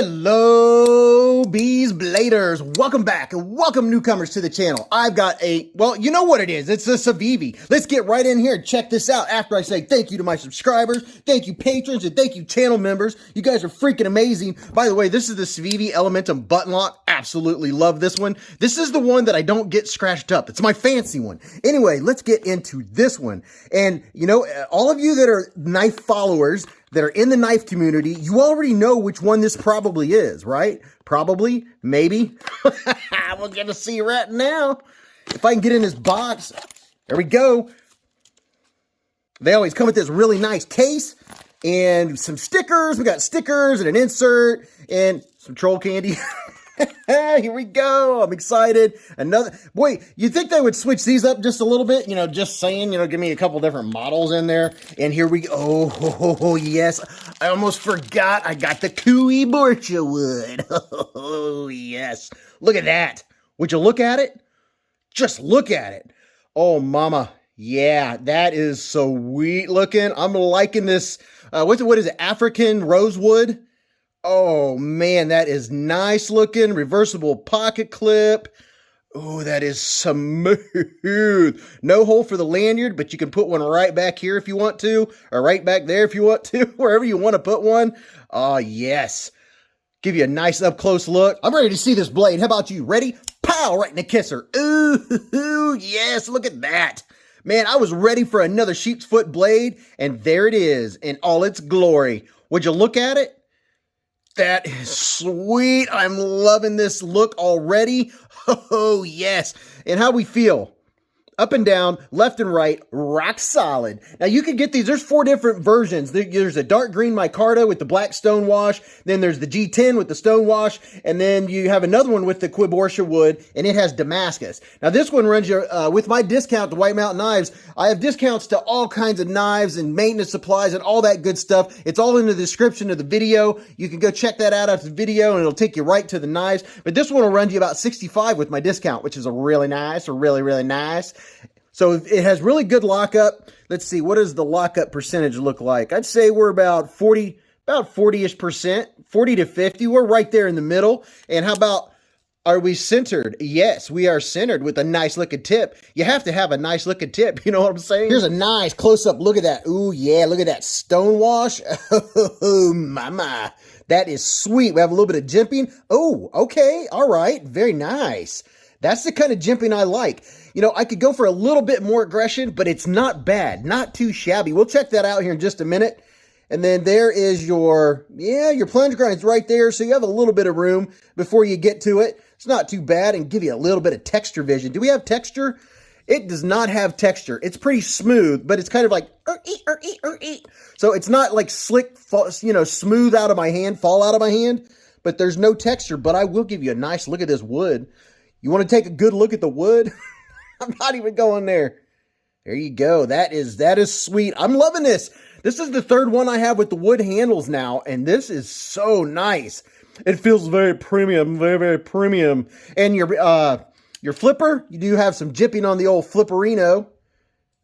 Hello, Beez Bladers. Welcome back and welcome newcomers to the channel. I've got well, you know what it is. It's a Civivi. Let's get right in here and check this out after I say thank you to my subscribers, thank you patrons, and thank you channel members. You guys are freaking amazing. By the way, this is the Civivi Elementum button lock. Absolutely love this one. This is the one that I don't get scratched up. It's my fancy one. Anyway, let's get into this one. And you know, all of you that are knife followers, that are in the knife community, you already know which one this probably is, right? Probably, maybe. We're gonna see right now. If I can get in this box, there we go. They always come with this really nice case and some stickers. We got stickers and an insert and some troll candy. Here we go. I'm excited. Another, boy, you'd think they would switch these up just a little bit, you know, just saying, you know, give me a couple different models in there. And here we go. Oh, yes. I almost forgot. I got the Kui Borcha wood. Oh, yes. Look at that. Would you look at it? Just look at it. Oh, mama. Yeah, that is sweet looking. I'm liking this. What is it? African rosewood. Oh, man, that is nice looking. Reversible pocket clip. Oh, that is smooth. No hole for the lanyard, but you can put one right back here if you want to, or right back there if you want to, wherever you want to put one. Oh, yes. Give you a nice up-close look. I'm ready to see this blade. How about you? Ready? Pow! Right in the kisser. Ooh, yes, look at that. Man, I was ready for another sheep's foot blade, and there it is in all its glory. Would you look at it? That is sweet. I'm loving this look already. Oh, yes. And how we feel? Up and down, left and right, rock solid. Now, you can get these. There's 4 different versions. There's a dark green micarta with the black stone wash. Then there's the G10 with the stone wash. And then you have another one with the Kui Borcha wood, and it has Damascus. Now, this one runs you, with my discount to White Mountain Knives, I have discounts to all kinds of knives and maintenance supplies and all that good stuff. It's all in the description of the video. You can go check that out after the video, and it'll take you right to the knives. But this one will run you about $65 with my discount, which is a really nice, really nice. So it has really good lockup. Let's see, what does the lockup percentage look like? I'd say we're about 40-ish%, 40 to 50. We're right there in the middle. And how about, are we centered? Yes, we are centered with a nice looking tip. You have to have a nice looking tip, you know what I'm saying? Here's a nice close-up look at that. Ooh, yeah, look at that stone wash. Oh, mama. That is sweet. We have a little bit of jimping. Oh, okay, all right, very nice. That's the kind of jimping I like. You know, I could go for a little bit more aggression, but it's not bad, not too shabby. We'll check that out here in just a minute. And then there is your plunge grind's right there, so you have a little bit of room before you get to it. It's not too bad, and give you a little bit of texture vision. Do we have texture? It does not have texture. It's pretty smooth, but it's kind of like, so it's not like slick, you know, smooth out of my hand, fall out of my hand, but there's no texture. But I will give you a nice look at this wood. You want to take a good look at the wood? I'm not even going there. There you go. That is sweet. I'm loving this. This is the 3rd one I have with the wood handles now, and this is so nice. It feels very premium, very premium. And your flipper, you do have some jipping on the old flipperino,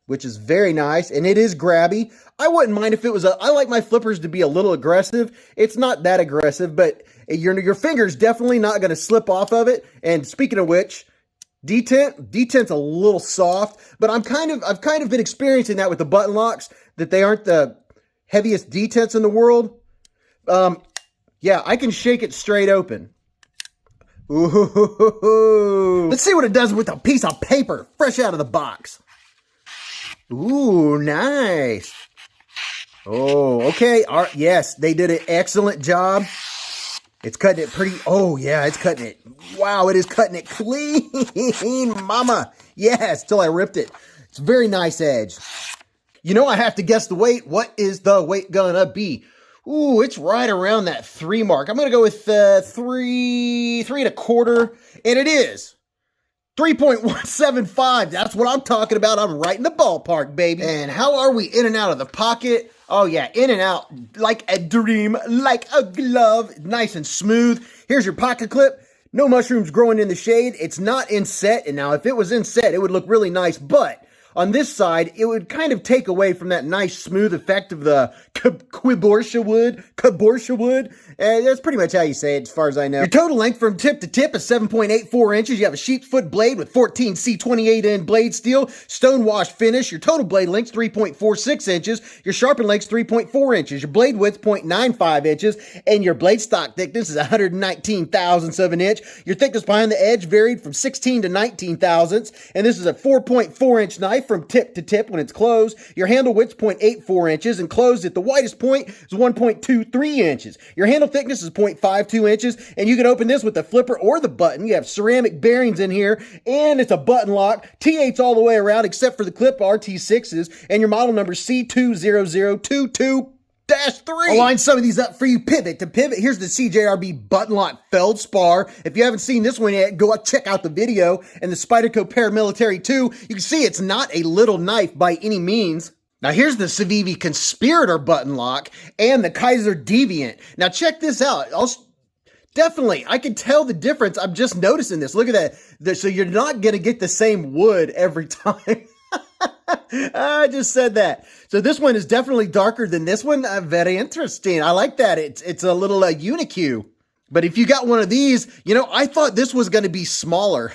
which is very nice, and it is grabby. I wouldn't mind if it was I like my flippers to be a little aggressive. It's not that aggressive, but your finger's definitely not going to slip off of it. And speaking of which, detent's a little soft, but I've kind of been experiencing that with the button locks, that they aren't the heaviest detents in the world. Yeah, I can shake it straight open. Ooh. Let's see what it does with a piece of paper fresh out of the box. Ooh, nice. Oh, okay. All right. Yes, they did an excellent job. It's cutting it pretty, oh yeah, it's cutting it. Wow, it is cutting it clean, mama. Yes, till I ripped it. It's a very nice edge. You know I have to guess the weight. What is the weight gonna be? Ooh, it's right around that 3 mark. I'm gonna go with 3.25, and it is 3.175. That's what I'm talking about. I'm right in the ballpark, baby. And how are we in and out of the pocket? Oh yeah, in and out like a dream, like a glove, nice and smooth. Here's your pocket clip. No mushrooms growing in the shade. It's not inset, and now if it was inset, it would look really nice, but on this side, it would kind of take away from that nice smooth effect of the caborsha wood. That's pretty much how you say it as far as I know. Your total length from tip to tip is 7.84 inches. You have a sheep's foot blade with 14 C28N blade steel, stone wash finish. Your total blade length is 3.46 inches. Your sharpen length is 3.4 inches. Your blade width 0.95 inches. And your blade stock thickness is 119 thousandths of an inch. Your thickness behind the edge varied from 16 to 19 thousandths. And this is a 4.4 inch knife from tip to tip when it's closed. Your handle width is 0.84 inches and closed at the widest point is 1.23 inches. Your handle thickness is 0.52 inches, and you can open this with the flipper or the button. You have ceramic bearings in here, and it's a button lock. T8s all the way around except for the clip RT6s, and your model number C20022-3. I'll line some of these up for you pivot to pivot. Here's the CJRB button lock feldspar. If you haven't seen this one yet, go check out the video. And the Spyderco Paramilitary 2, you can see it's not a little knife by any means. Now here's the Civivi Conspirator button lock and the KIZER Deviant. Now check this out. Definitely, I can tell the difference. I'm just noticing this. Look at that. So you're not going to get the same wood every time. I just said that. So this one is definitely darker than this one. Very interesting. I like that. It's a little unique. But if you got one of these, I thought this was going to be smaller.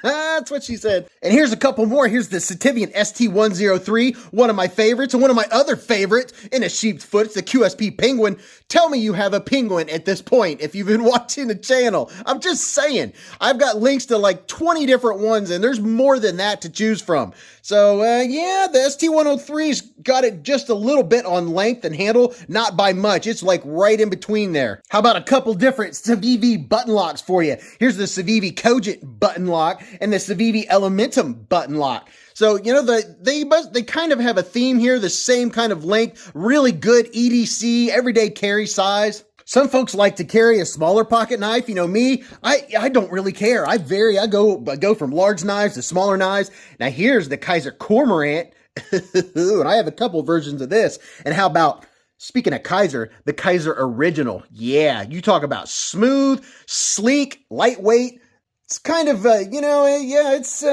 That's what she said. And here's a couple more. Here's the Civivi ST103, one of my favorites, and one of my other favorites in a sheep's foot. It's the QSP Penguin. Tell me you have a penguin at this point if you've been watching the channel. I'm just saying. I've got links to like 20 different ones, and there's more than that to choose from. So, yeah, the ST103's got it just a little bit on length and handle, not by much. It's like right in between there. How about a couple different Civivi button locks for you? Here's the Civivi Cogent button lock and the Civivi Elementum button lock. So, they kind of have a theme here, the same kind of length, really good EDC, everyday carry size. Some folks like to carry a smaller pocket knife. Me, I don't really care. I go from large knives to smaller knives. Now here's the KIZER Cormorant, and I have a couple versions of this. And how about, speaking of KIZER, the KIZER Original? Yeah, you talk about smooth, sleek, lightweight. It's kind of, it's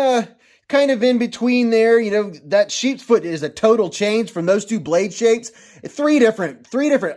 kind of in between there. That sheep's foot is a total change from those two blade shapes. Three different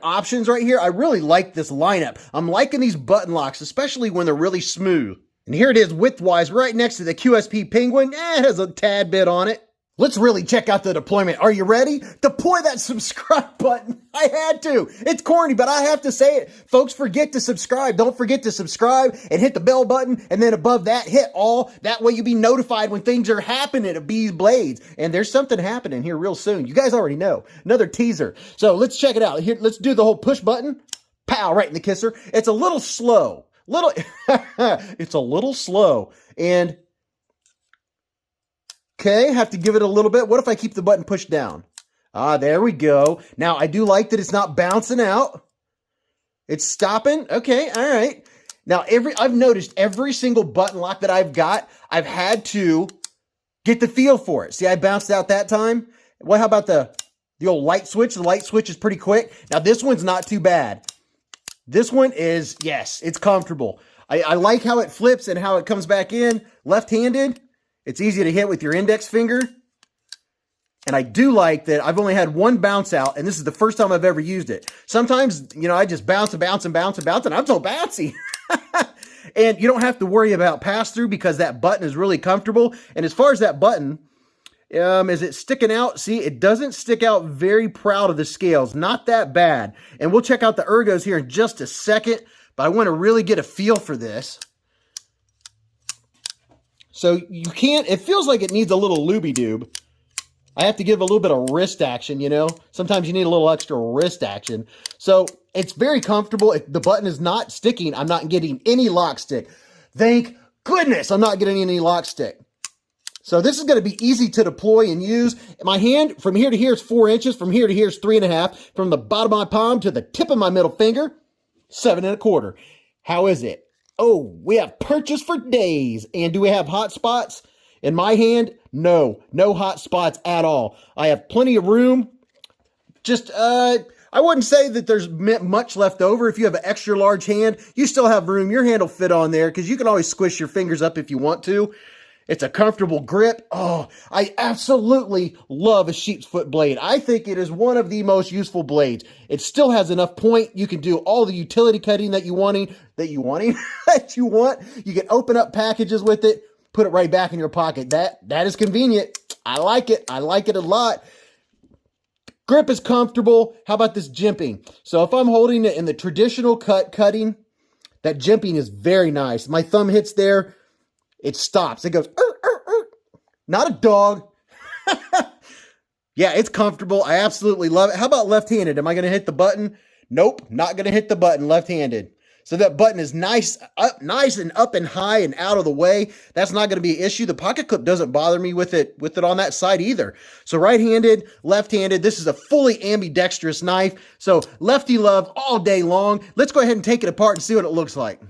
options right here. I really like this lineup. I'm liking these button locks, especially when they're really smooth. And here it is width-wise right next to the QSP Penguin. It has a tad bit on it. Let's really check out the deployment. Are you ready? Deploy that subscribe button. I had to. It's corny, but I have to say it. Folks, forget to subscribe. Don't forget to subscribe and hit the bell button. And then above that, hit all. That way you'll be notified when things are happening at Beez Blades. And there's something happening here real soon. You guys already know. Another teaser. So let's check it out. Here, let's do the whole push button. Pow, right in the kisser. It's a little slow. It's a little slow. And okay, have to give it a little bit. What if I keep the button pushed down? There we go. Now, I do like that it's not bouncing out. It's stopping. Okay, all right. Now, I've noticed every single button lock that I've got, I've had to get the feel for it. See, I bounced out that time. Well, how about the old light switch? The light switch is pretty quick. Now, this one's not too bad. This one is, yes, it's comfortable. I like how it flips and how it comes back in left-handed. It's easy to hit with your index finger. And I do like that I've only had one bounce out, and this is the first time I've ever used it. Sometimes, I just bounce and bounce and bounce and bounce, and I'm so bouncy. And you don't have to worry about pass-through because that button is really comfortable. And as far as that button, is it sticking out? See, it doesn't stick out very proud of the scales. Not that bad. And we'll check out the ergos here in just a second, but I want to really get a feel for this. So it feels like it needs a little looby-doob. I have to give a little bit of wrist action, Sometimes you need a little extra wrist action. So it's very comfortable. If the button is not sticking, I'm not getting any lock stick. Thank goodness I'm not getting any lock stick. So this is going to be easy to deploy and use. My hand, from here to here is 4 inches. From here to here is 3.5. From the bottom of my palm to the tip of my middle finger, 7.25. How is it? Oh, we have purchase for days. And do we have hot spots? In my hand, no hot spots at all. I have plenty of room. Just, I wouldn't say that there's much left over. If you have an extra large hand, you still have room. Your hand will fit on there because you can always squish your fingers up if you want to. It's a comfortable grip. Oh, I absolutely love a sheep's foot blade. I think it is one of the most useful blades. It still has enough point. You can do all the utility cutting that you want. You can open up packages with it, put it right back in your pocket. That is convenient. I like it. I like it a lot. Grip is comfortable. How about this jimping? So if I'm holding it in the traditional cutting, that jimping is very nice. My thumb hits there. It stops. It goes, not a dog. Yeah, it's comfortable. I absolutely love it. How about left-handed? Am I going to hit the button? Nope, not going to hit the button left-handed. So that button is nice and up and high and out of the way. That's not going to be an issue. The pocket clip doesn't bother me with it on that side either. So right-handed, left-handed, this is a fully ambidextrous knife. So lefty love all day long. Let's go ahead and take it apart and see what it looks like.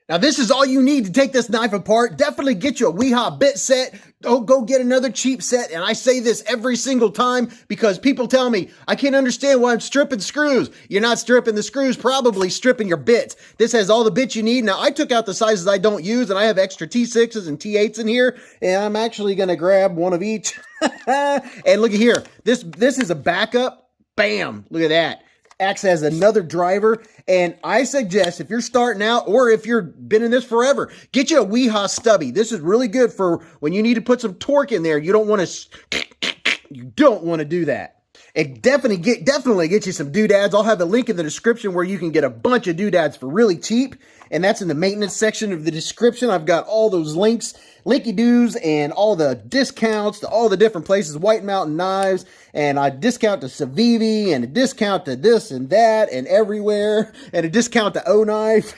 Now, this is all you need to take this knife apart. Definitely get you a Weehaw bit set. Don't go get another cheap set. And I say this every single time because people tell me, I can't understand why I'm stripping screws. You're not stripping the screws, probably stripping your bits. This has all the bits you need. Now, I took out the sizes I don't use, and I have extra T6s and T8s in here, and I'm actually going to grab one of each. And look at here. This is a backup. Bam. Look at that. Acts as another driver, and I suggest if you're starting out or if you've been in this forever, get you a Weehaw stubby. This is really good for when you need to put some torque in there. You don't want to do that. And definitely get you some doodads. I'll have a link in the description where you can get a bunch of doodads for really cheap, and that's in the maintenance section of the description. I've got all those links, linky-doos, and all the discounts to all the different places, White Mountain Knives, and a discount to Civivi, and a discount to this and that, and everywhere, and a discount to O-Knife.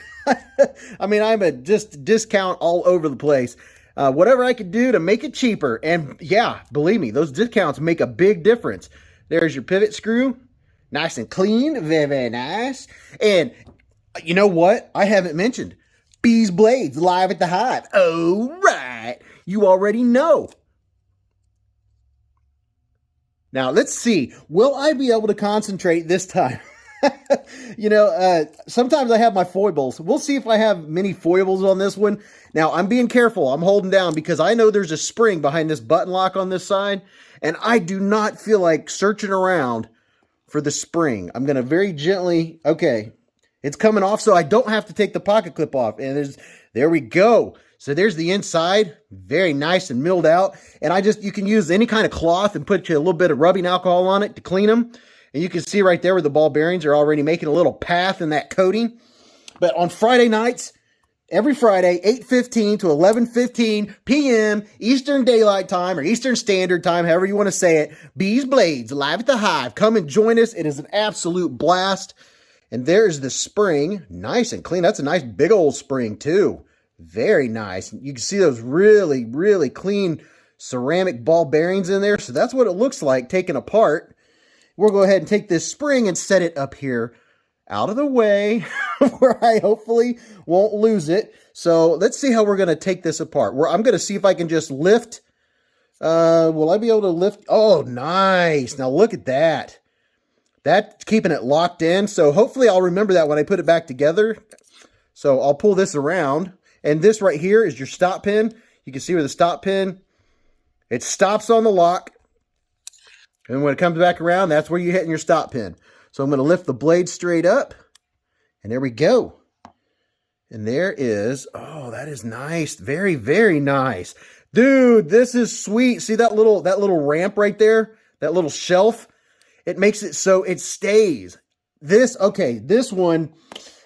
I mean, I'm a just discount all over the place. Whatever I could do to make it cheaper, and yeah, believe me, those discounts make a big difference. There's your pivot screw. Nice and clean. Very, very nice. And you know what? I haven't mentioned Beez Blades live at the Hive. Oh, right. You already know. Now, let's see. Will I be able to concentrate this time? Sometimes I have my foibles. We'll see if I have many foibles on this one. Now, I'm being careful. I'm holding down because I know there's a spring behind this button lock on this side, and I do not feel like searching around for the spring. I'm going to very gently, okay, it's coming off, so I don't have to take the pocket clip off. And there we go. So there's the inside, very nice and milled out. And you can use any kind of cloth and put a little bit of rubbing alcohol on it to clean them. And you can see right there where the ball bearings are already making a little path in that coating. But on Friday nights, every Friday, 8:15 to 11:15 p.m. Eastern Daylight Time or Eastern Standard Time, however you want to say it, Beez Blades live at the Hive. Come and join us. It is an absolute blast. And there's the spring, nice and clean. That's a nice big old spring too. Very nice. You can see those really, really clean ceramic ball bearings in there. So that's what it looks like taken apart. We'll go ahead and take this spring and set it up here out of the way where I hopefully won't lose it. So let's see how we're going to take this apart. I'm going to see if I can just lift. Will I be able to lift? Oh, nice. Now look at that. That's keeping it locked in. So hopefully I'll remember that when I put it back together. So I'll pull this around. And this right here is your stop pin. You can see where the stop pin, it stops on the lock. And when it comes back around, that's where you're hitting your stop pin. So I'm going to lift the blade straight up. And there we go. And there is, oh, that is nice. Very, very nice. Dude, this is sweet. See that little ramp right there? That little shelf? It makes it so it stays. This one,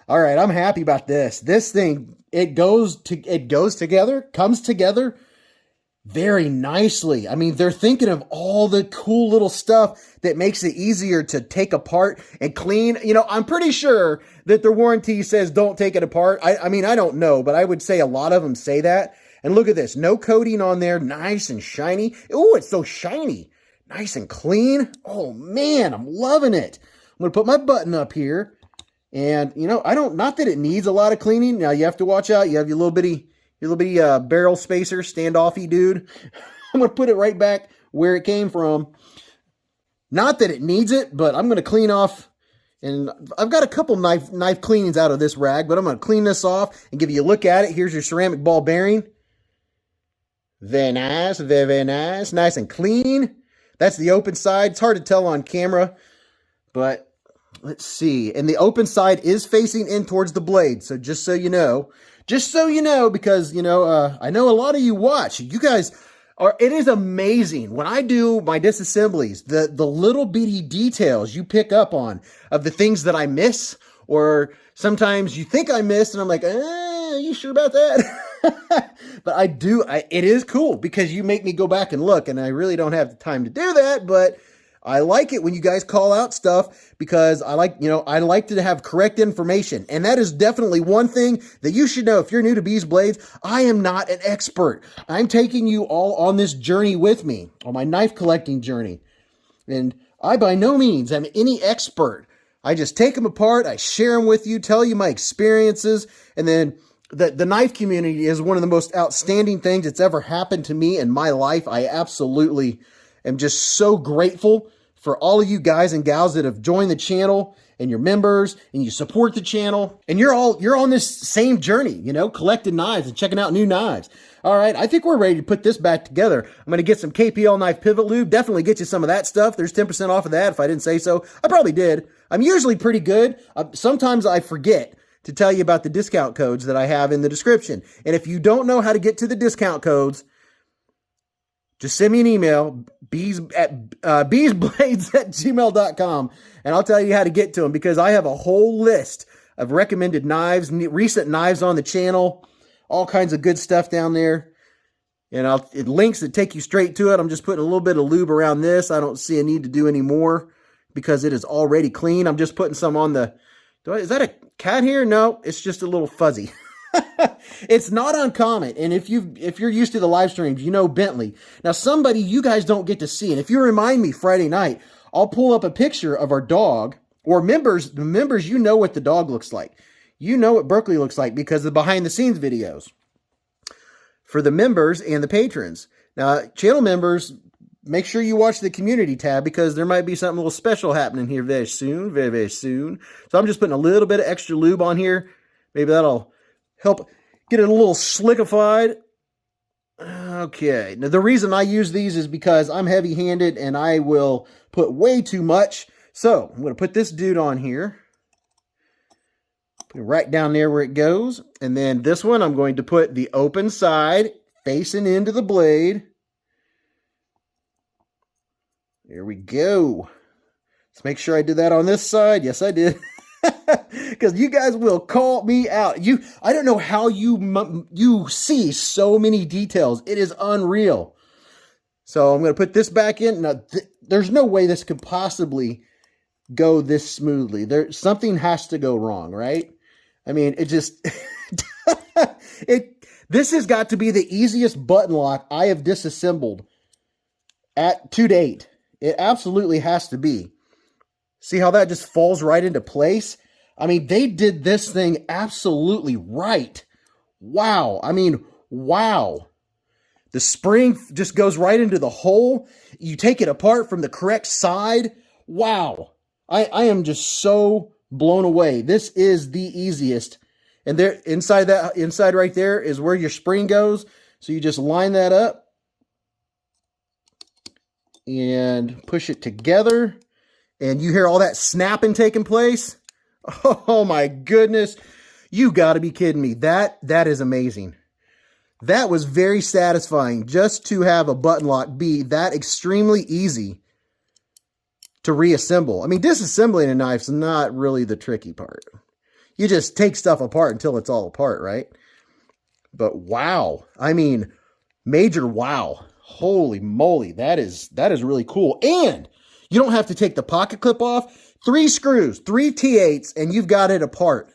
all right, I'm happy about this. This thing, it goes together, comes together very nicely. I mean, they're thinking of all the cool little stuff that makes it easier to take apart and clean. You know, I'm pretty sure that the warranty says don't take it apart. I mean, I don't know, but I would say a lot of them say that. And look at this, no coating on there, nice and shiny. Oh, it's so shiny. Nice and clean. Oh man, I'm loving it. I'm going to put my button up here. And, you know, not that it needs a lot of cleaning. Now, you have to watch out. You have your little bitty barrel spacer, standoffy dude. I'm going to put it right back where it came from. Not that it needs it, but I'm going to clean off. And I've got a couple knife cleanings out of this rag, but I'm going to clean this off and give you a look at it. Here's your ceramic ball bearing. Very nice, very, very nice. Nice and clean. That's the open side. It's hard to tell on camera, but let's see. And the open side is facing in towards the blade. So just so you know, because, you know, I know a lot of you watch. You guys are, it is amazing. When I do my disassemblies, the little bitty details you pick up on of the things that I miss, or sometimes you think I missed, and I'm like, you sure about that? But I do, it is cool because you make me go back and look, and I really don't have the time to do that, but I like it when you guys call out stuff because I like, you know, I like to have correct information. And that is definitely one thing that you should know if you're new to Beez Blades. I am not an expert. I'm taking you all on this journey with me, on my knife collecting journey. And I by no means am any expert. I just take them apart, I share them with you, tell you my experiences, and then the knife community is one of the most outstanding things that's ever happened to me in my life. I absolutely am just so grateful for all of you guys and gals that have joined the channel and your members, and you support the channel, and you're on this same journey, you know, collecting knives and checking out new knives. All right, I think we're ready to put this back together. I'm going to get some KPL knife pivot lube. Definitely get you some of that stuff. There's 10% off of that if I didn't say so. I probably did. I'm usually pretty good. Sometimes I forget to tell you about the discount codes that I have in the description. And if you don't know how to get to the discount codes, just send me an email, beezblades@gmail.com, and I'll tell you how to get to them, because I have a whole list of recommended knives, recent knives on the channel, all kinds of good stuff down there. And links that take you straight to it. I'm just putting a little bit of lube around this. I don't see a need to do any more because it is already clean. I'm just putting some on the... Is that a cat here? No, it's just a little fuzzy. It's not uncommon, and if you're used to the live streams, you know Bentley. Now, somebody you guys don't get to see, and if you remind me Friday night, I'll pull up a picture of our dog, or members, you know what the dog looks like. You know what Berkeley looks like because of the behind-the-scenes videos for the members and the patrons. Now, channel members, make sure you watch the community tab because there might be something a little special happening here very soon, very, very soon. So I'm just putting a little bit of extra lube on here. Maybe that'll help get it a little slickified. Okay. Now, the reason I use these is because I'm heavy-handed and I will put way too much. So I'm going to put this dude on here. Put it right down there where it goes. And then this one, I'm going to put the open side facing into the blade. There we go. Let's make sure I did that on this side. Yes, I did. Because you guys will call me out. I don't know how you see so many details. It is unreal. So I'm going to put this back in. Now, there's no way this could possibly go this smoothly. Something has to go wrong, right? I mean, it just... This has got to be the easiest button lock I have disassembled to date. It absolutely has to be. See how that just falls right into place? I mean, they did this thing absolutely right. Wow. I mean, wow. The spring just goes right into the hole. You take it apart from the correct side. Wow. I am just so blown away. This is the easiest. And there, inside right there is where your spring goes. So you just line that up and push it together. And you hear all that snapping taking place. Oh my goodness. You gotta be kidding me. That is amazing. That was very satisfying just to have a button lock be that extremely easy to reassemble. I mean, disassembling a knife's not really the tricky part. You just take stuff apart until it's all apart, right? But wow. I mean, major wow. Holy moly. That is really cool. And you don't have to take the pocket clip off. 3 screws, 3 T8s, and you've got it apart.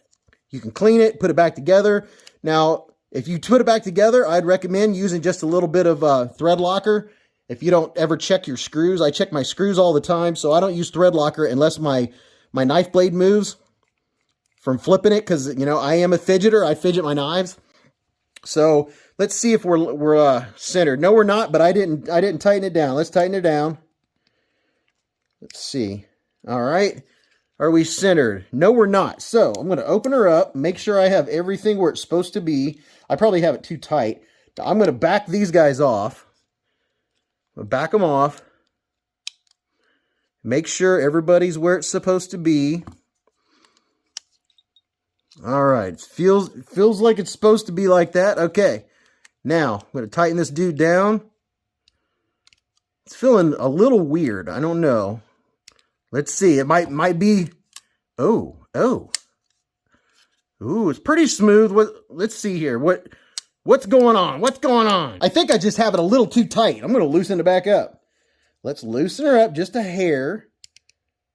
You can clean it, put it back together. Now, if you put it back together, I'd recommend using just a little bit of thread locker. If you don't ever check your screws, I check my screws all the time, so I don't use thread locker unless my knife blade moves from flipping it, because, you know, I am a fidgeter. I fidget my knives. So let's see if we're centered. No, we're not, but I didn't tighten it down. Let's tighten it down. Let's see. All right. Are we centered? No, we're not. So I'm going to open her up, make sure I have everything where it's supposed to be. I probably have it too tight. I'm going to back these guys off. I'm going to back them off. Make sure everybody's where it's supposed to be. All right. Feels like it's supposed to be like that. Okay. Now, I'm going to tighten this dude down. It's feeling a little weird. I don't know. Let's see. It might be... Oh. Ooh, it's pretty smooth. Let's see here. What's going on? What's going on? I think I just have it a little too tight. I'm going to loosen it back up. Let's loosen her up just a hair.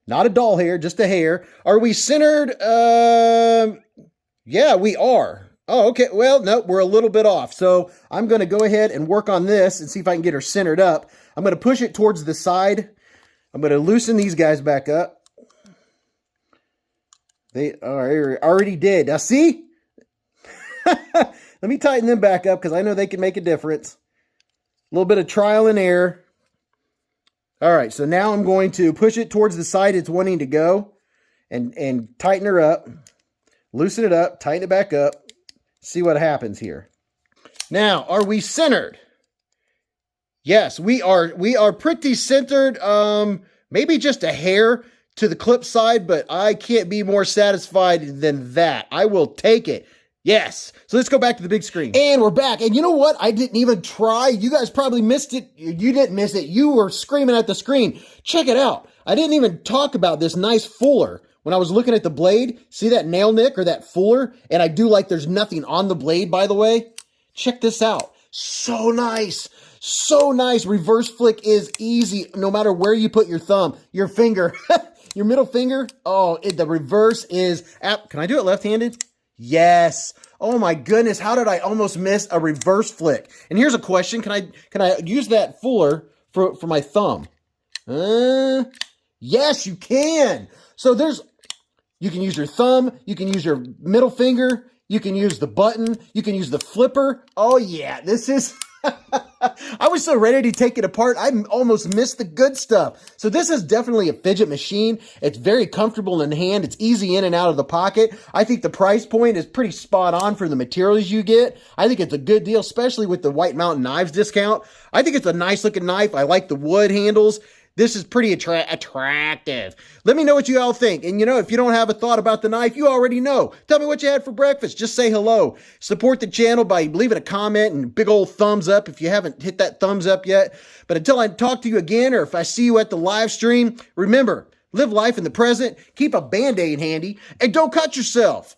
Not a doll hair, just a hair. Are we centered? Yeah, we are. Oh, okay. Well, no, we're a little bit off. So I'm going to go ahead and work on this and see if I can get her centered up. I'm going to push it towards the side. I'm going to loosen these guys back up. They already did. Now, see? Let me tighten them back up because I know they can make a difference. A little bit of trial and error. All right, so now I'm going to push it towards the side it's wanting to go and tighten her up. Loosen it up, tighten it back up. See what happens here. Now, are we centered? Yes, we are pretty centered. Maybe just a hair to the clip side, but I can't be more satisfied than that. I will take it. Yes. So let's go back to the big screen. And we're back. And you know what? I didn't even try. You guys probably missed it. You didn't miss it. You were screaming at the screen. Check it out. I didn't even talk about this nice fuller. When I was looking at the blade, see that nail nick or that fuller? And I do like there's nothing on the blade, by the way. Check this out. So nice. So nice. Reverse flick is easy no matter where you put your thumb, your finger, your middle finger. Oh, the reverse is... Can I do it left-handed? Yes. Oh my goodness. How did I almost miss a reverse flick? And here's a question. Can I use that fuller for my thumb? Yes, you can. So you can use your thumb. You can use your middle finger. You can use the button. You can use the flipper. Oh yeah, this is... I was so ready to take it apart, I almost missed the good stuff. So this is definitely a fidget machine. It's very comfortable in hand. It's easy in and out of the pocket. I think the price point is pretty spot on for the materials you get. I think it's a good deal, especially with the White Mountain Knives discount. I think it's a nice looking knife. I like the wood handles. This is pretty attractive. Let me know what you all think. And you know, if you don't have a thought about the knife, you already know. Tell me what you had for breakfast. Just say hello. Support the channel by leaving a comment and big old thumbs up if you haven't hit that thumbs up yet. But until I talk to you again, or if I see you at the live stream, remember, live life in the present, keep a Band-Aid handy, and don't cut yourself.